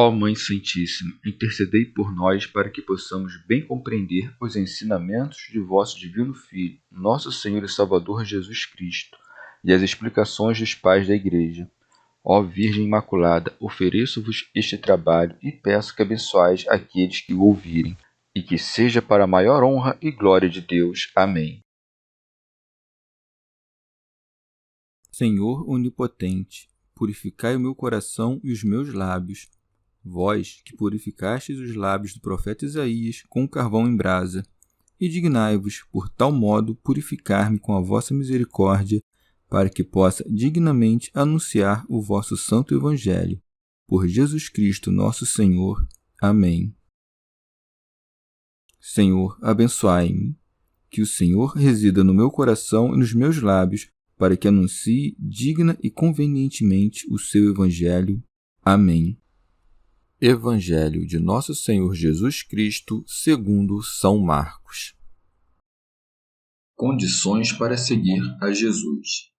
Ó Mãe Santíssima, intercedei por nós para que possamos bem compreender os ensinamentos de vosso Divino Filho, nosso Senhor e Salvador Jesus Cristo, e as explicações dos pais da Igreja. Ó Virgem Imaculada, ofereço-vos este trabalho e peço que abençoais aqueles que o ouvirem, e que seja para a maior honra e glória de Deus. Amém. Senhor onipotente, purificai o meu coração e os meus lábios. Vós, que purificastes os lábios do profeta Isaías com carvão em brasa, e dignai-vos, por tal modo, purificar-me com a vossa misericórdia, para que possa dignamente anunciar o vosso santo Evangelho. Por Jesus Cristo, nosso Senhor. Amém. Senhor, abençoai-me. Que o Senhor resida no meu coração e nos meus lábios, para que anuncie digna e convenientemente o seu Evangelho. Amém. Evangelho de Nosso Senhor Jesus Cristo, segundo São Marcos. Condições para seguir a Jesus.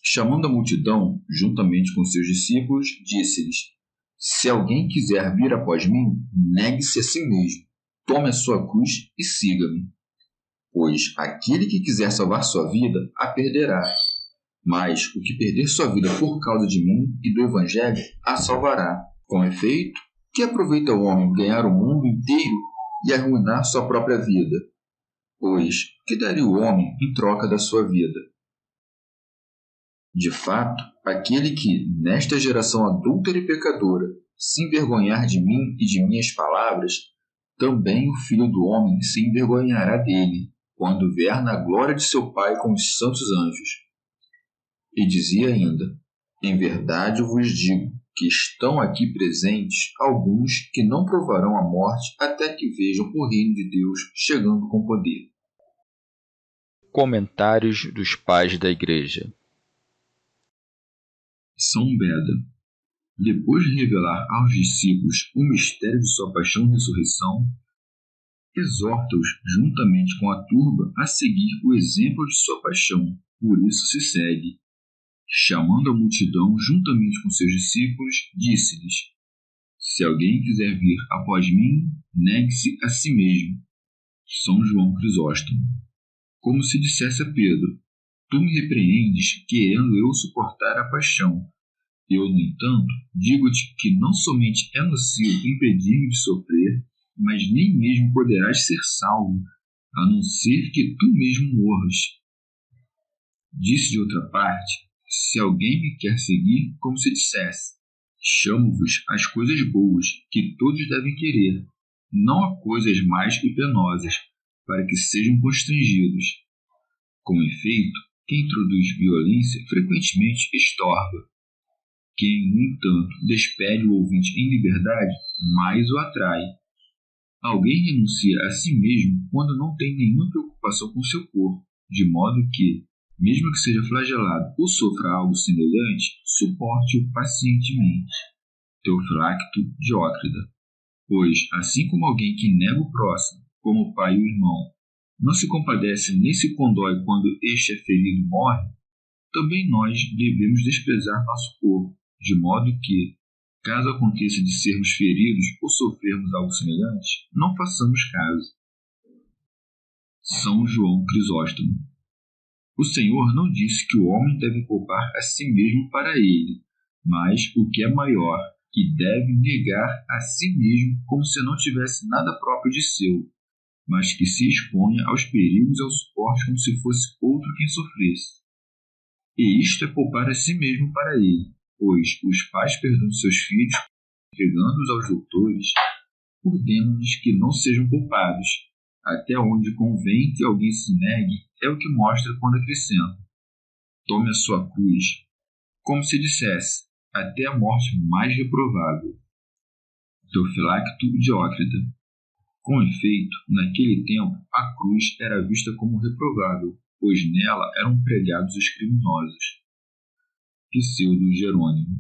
Chamando a multidão, juntamente com seus discípulos, disse-lhes: Se alguém quiser vir após mim, negue-se a si mesmo, tome a sua cruz e siga-me. Pois aquele que quiser salvar sua vida, a perderá. Mas o que perder sua vida por causa de mim e do Evangelho, a salvará. Com efeito, que aproveita o homem ganhar o mundo inteiro e arruinar sua própria vida? Pois, que daria o homem em troca da sua vida? De fato, aquele que, nesta geração adúltera e pecadora, se envergonhar de mim e de minhas palavras, também o Filho do Homem se envergonhará dele, quando vier na glória de seu Pai com os santos anjos. E dizia ainda: Em verdade vos digo que estão aqui presentes alguns que não provarão a morte até que vejam o reino de Deus chegando com poder. Comentários dos Pais da Igreja. São Beda, depois de revelar aos discípulos o mistério de sua paixão e ressurreição, exorta-os, juntamente com a turba, a seguir o exemplo de sua paixão. Por isso se segue. Chamando a multidão, juntamente com seus discípulos, disse-lhes: Se alguém quiser vir após mim, negue-se a si mesmo. São João Crisóstomo. Como se dissesse a Pedro: Tu me repreendes, querendo eu suportar a paixão. Eu, no entanto, digo-te que não somente é nocivo impedir-me de sofrer, mas nem mesmo poderás ser salvo, a não ser que tu mesmo morras. Disse de outra parte: Se alguém me quer seguir, como se dissesse: Chamo-vos às coisas boas, que todos devem querer, não a coisas más e penosas, para que sejam constrangidos. Com efeito, quem introduz violência frequentemente estorva. Quem, no entanto, despede o ouvinte em liberdade, mais o atrai. Alguém renuncia a si mesmo quando não tem nenhuma preocupação com seu corpo, de modo que, mesmo que seja flagelado ou sofra algo semelhante, suporte-o pacientemente. Teofilacto Diócrida. Pois, assim como alguém que nega o próximo, como o pai e o irmão, não se compadece nem se condói quando este é ferido e morre, também nós devemos desprezar nosso corpo, de modo que, caso aconteça de sermos feridos ou sofrermos algo semelhante, não façamos caso. São João Crisóstomo. O Senhor não disse que o homem deve poupar a si mesmo para ele, mas o que é maior, que deve negar a si mesmo como se não tivesse nada próprio de seu, mas que se exponha aos perigos e ao suporte como se fosse outro quem sofresse. E isto é poupar a si mesmo para ele, pois os pais perdoam seus filhos, entregando-os aos doutores, ordenam-lhes que não sejam poupados. Até onde convém que alguém se negue é o que mostra quando acrescenta: Tome a sua cruz, como se dissesse, até a morte mais reprovável. Teofilacto Diócrida. Com efeito, naquele tempo, a cruz era vista como reprovável, pois nela eram pregados os criminosos. Pseudo Jerônimo.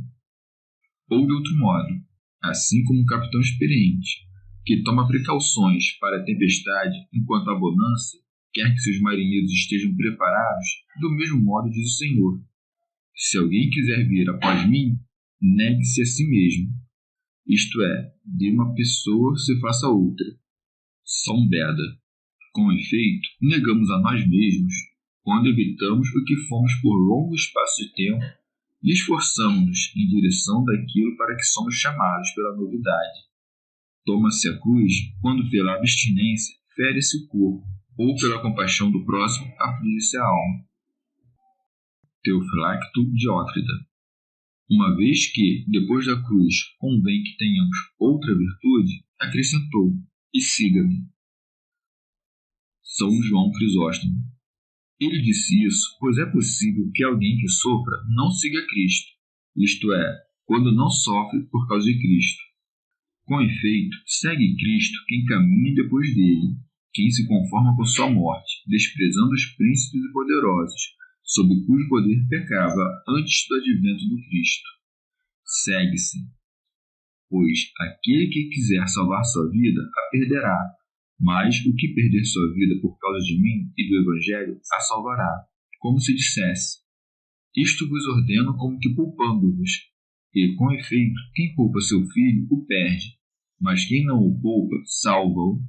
Ou de outro modo, assim como um capitão experiente, que toma precauções para a tempestade enquanto a bonança, quer que seus marinheiros estejam preparados, do mesmo modo diz o Senhor: Se alguém quiser vir após mim, negue-se a si mesmo. isto é, de uma pessoa se faça outra. São Beda. Com efeito, negamos a nós mesmos quando evitamos o que fomos por longo espaço de tempo e esforçamos-nos em direção daquilo para que somos chamados pela novidade. Toma-se a cruz quando pela abstinência fere-se o corpo, ou pela compaixão do próximo aflige-se a alma. Teofilacto Diótrida. Uma vez que, depois da cruz, convém que tenhamos outra virtude, acrescentou: e siga-me. São João Crisóstomo. Ele disse isso, pois é possível que alguém que sofra não siga Cristo, isto é, quando não sofre por causa de Cristo. Com efeito, segue Cristo quem caminha depois dele, quem se conforma com sua morte, desprezando os príncipes e poderosos, sob cujo poder pecava antes do advento do Cristo. Segue-se, pois aquele que quiser salvar sua vida a perderá, mas o que perder sua vida por causa de mim e do Evangelho a salvará, como se dissesse: isto vos ordeno como que poupando-vos. E, com efeito, quem poupa seu filho o perde, mas quem não o poupa, salva-o.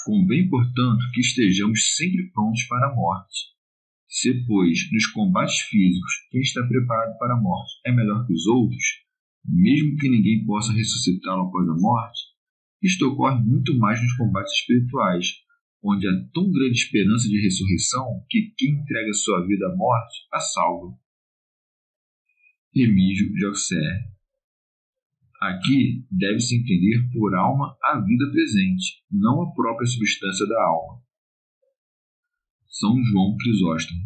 Convém, portanto, que estejamos sempre prontos para a morte. Se, pois, nos combates físicos, quem está preparado para a morte é melhor que os outros, mesmo que ninguém possa ressuscitá-lo após a morte, isto ocorre muito mais nos combates espirituais, onde há tão grande esperança de ressurreição que quem entrega sua vida à morte a salva. Remígio de Auxerre. Aqui deve-se entender por alma a vida presente, não a própria substância da alma. São João Crisóstomo.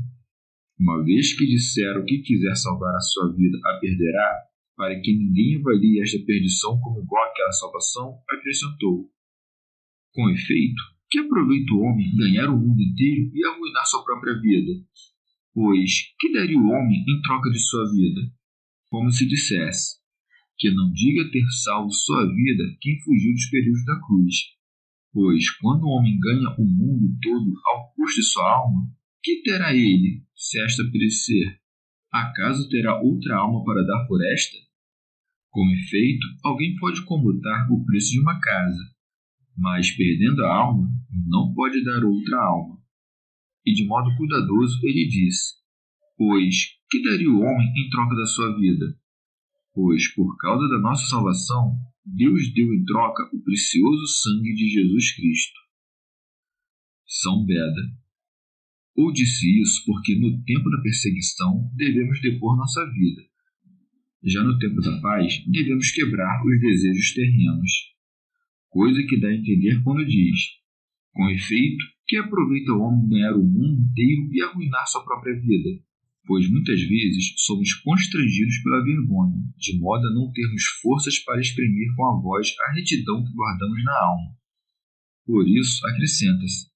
Uma vez que disseram que quiser salvar a sua vida a perderá, para que ninguém avalie esta perdição como igual àquela salvação, acrescentou: com efeito, que aproveita o homem ganhar o mundo inteiro e arruinar sua própria vida? Pois, que daria o homem em troca de sua vida? Como se dissesse: que não diga ter salvo sua vida quem fugiu dos perigos da cruz. Pois, quando o homem ganha o mundo todo ao custo de sua alma, que terá ele, se esta perecer? Acaso terá outra alma para dar por esta? Com efeito, alguém pode comutar o preço de uma casa, mas, perdendo a alma, não pode dar outra alma. E de modo cuidadoso ele diz: pois, que daria o homem em troca da sua vida? Pois, por causa da nossa salvação, Deus deu em troca o precioso sangue de Jesus Cristo. São Beda. Ou disse isso porque no tempo da perseguição devemos depor nossa vida. Já no tempo da paz devemos quebrar os desejos terrenos. Coisa que dá a entender quando diz: com efeito, que aproveita o homem ganhar o mundo inteiro e arruinar sua própria vida? Pois muitas vezes somos constrangidos pela vergonha, de modo a não termos forças para exprimir com a voz a retidão que guardamos na alma. Por isso, acrescenta-se: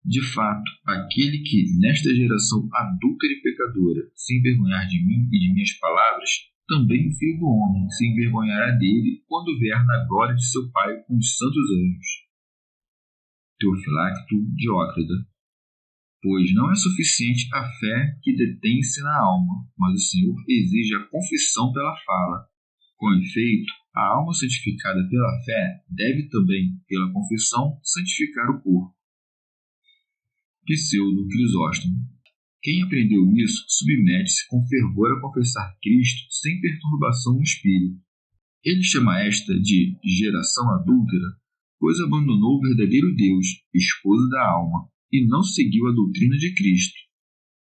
de fato, aquele que, nesta geração adúltera e pecadora, se envergonhar de mim e de minhas palavras, também o Filho do Homem se envergonhará dele quando vier na glória de seu Pai com os santos anjos. Teofilacto Diótrida. Pois não é suficiente a fé que detém-se na alma, mas o Senhor exige a confissão pela fala. Com efeito, a alma santificada pela fé deve também, pela confissão, santificar o corpo. Pseudo Crisóstomo. Quem aprendeu isso submete-se com fervor a confessar Cristo sem perturbação no espírito. Ele chama esta de geração adúltera, pois abandonou o verdadeiro Deus, esposo da alma, e não seguiu a doutrina de Cristo,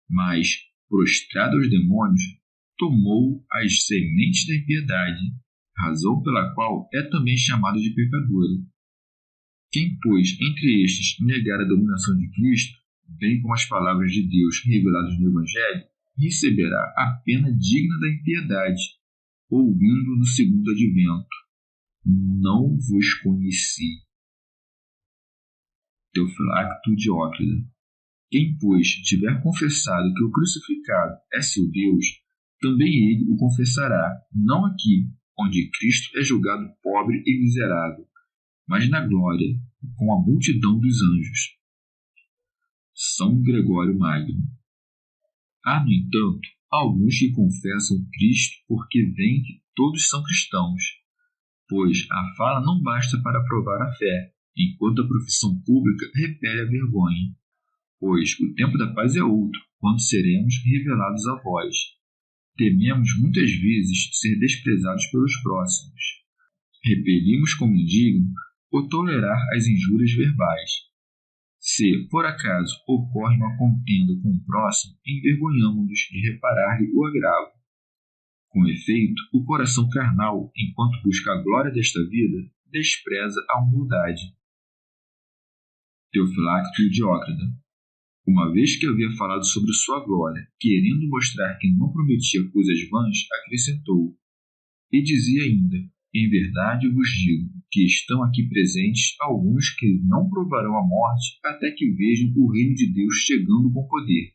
mas, prostrado aos demônios, tomou as sementes da impiedade, razão pela qual é também chamado de pecadora. Quem, pois, entre estes negar a dominação de Cristo, bem como as palavras de Deus reveladas no Evangelho, receberá a pena digna da impiedade, ouvindo no segundo advento: não vos conheci. Teofilacto Diótrida. Quem, pois, tiver confessado que o crucificado é seu Deus, também ele o confessará, não aqui, onde Cristo é julgado pobre e miserável, mas na glória, com a multidão dos anjos. São Gregório Magno. Há, no entanto, alguns que confessam Cristo porque veem que todos são cristãos. pois a fala não basta para provar a fé, enquanto a profissão pública repele a vergonha. Pois o tempo da paz é outro, quando seremos revelados a vós. Tememos muitas vezes ser desprezados pelos próximos. Repelimos como indigno ou tolerar as injúrias verbais. Se, por acaso, ocorre uma contenda com o próximo, envergonhamo-nos de reparar-lhe o agravo. Com efeito, o coração carnal, enquanto busca a glória desta vida, despreza a humildade. Teofilacto e Diócrida. Uma vez que havia falado sobre sua glória, querendo mostrar que não prometia coisas vãs, acrescentou: e dizia ainda: em verdade vos digo que estão aqui presentes alguns que não provarão a morte até que vejam o reino de Deus chegando com poder.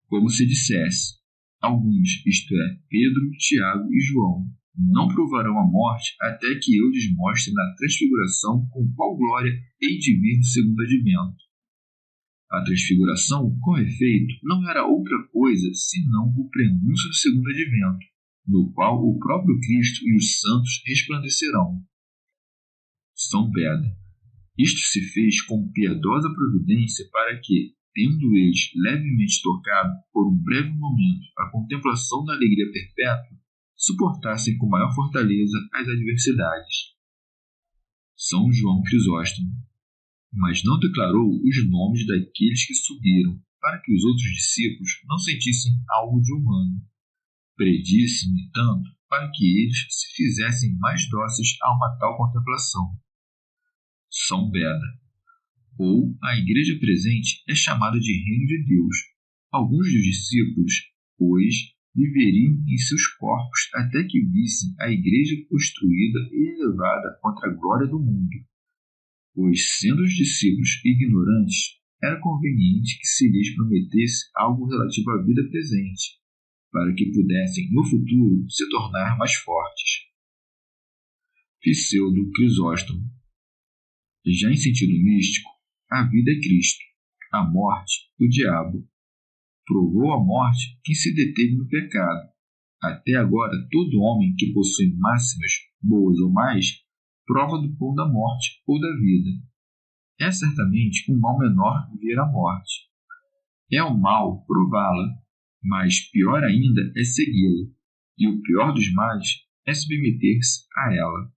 Como se dissesse: alguns, isto é, Pedro, Tiago e João, não provarão a morte até que eu lhes mostre na transfiguração com qual glória hei de vir no segundo advento. A transfiguração, com efeito, não era outra coisa senão o prenúncio do segundo advento, no qual o próprio Cristo e os santos resplandecerão. São Beda. Isto se fez com piedosa providência para que, tendo eles levemente tocado, por um breve momento, a contemplação da alegria perpétua, suportassem com maior fortaleza as adversidades. São João Crisóstomo. Mas não declarou os nomes daqueles que subiram, para que os outros discípulos não sentissem algo de humano. Predisse-me tanto para que eles se fizessem mais dóceis a uma tal contemplação. São Beda. Ou a igreja presente é chamada de reino de Deus. Alguns dos discípulos, pois, viveriam em seus corpos até que vissem a igreja construída e elevada contra a glória do mundo. Pois, sendo os discípulos ignorantes, era conveniente que se lhes prometesse algo relativo à vida presente, para que pudessem, no futuro, se tornar mais fortes. Pseudo Crisóstomo. Já em sentido místico, a vida é Cristo, a morte, o diabo. Provou a morte quem se deteve no pecado. Até agora, todo homem que possui máximas, boas ou mais, prova do pão da morte ou da vida. É certamente um mal menor ver a morte. É um mal prová-la, mas pior ainda é segui-la, e o pior dos males é submeter-se a ela.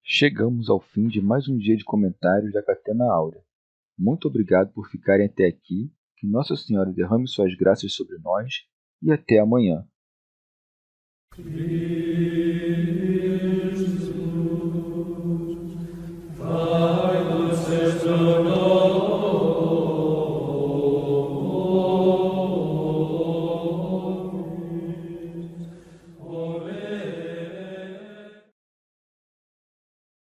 Chegamos ao fim de mais um dia de comentários da Catena Áurea. Muito obrigado por ficarem até aqui, que Nossa Senhora derrame suas graças sobre nós e até amanhã.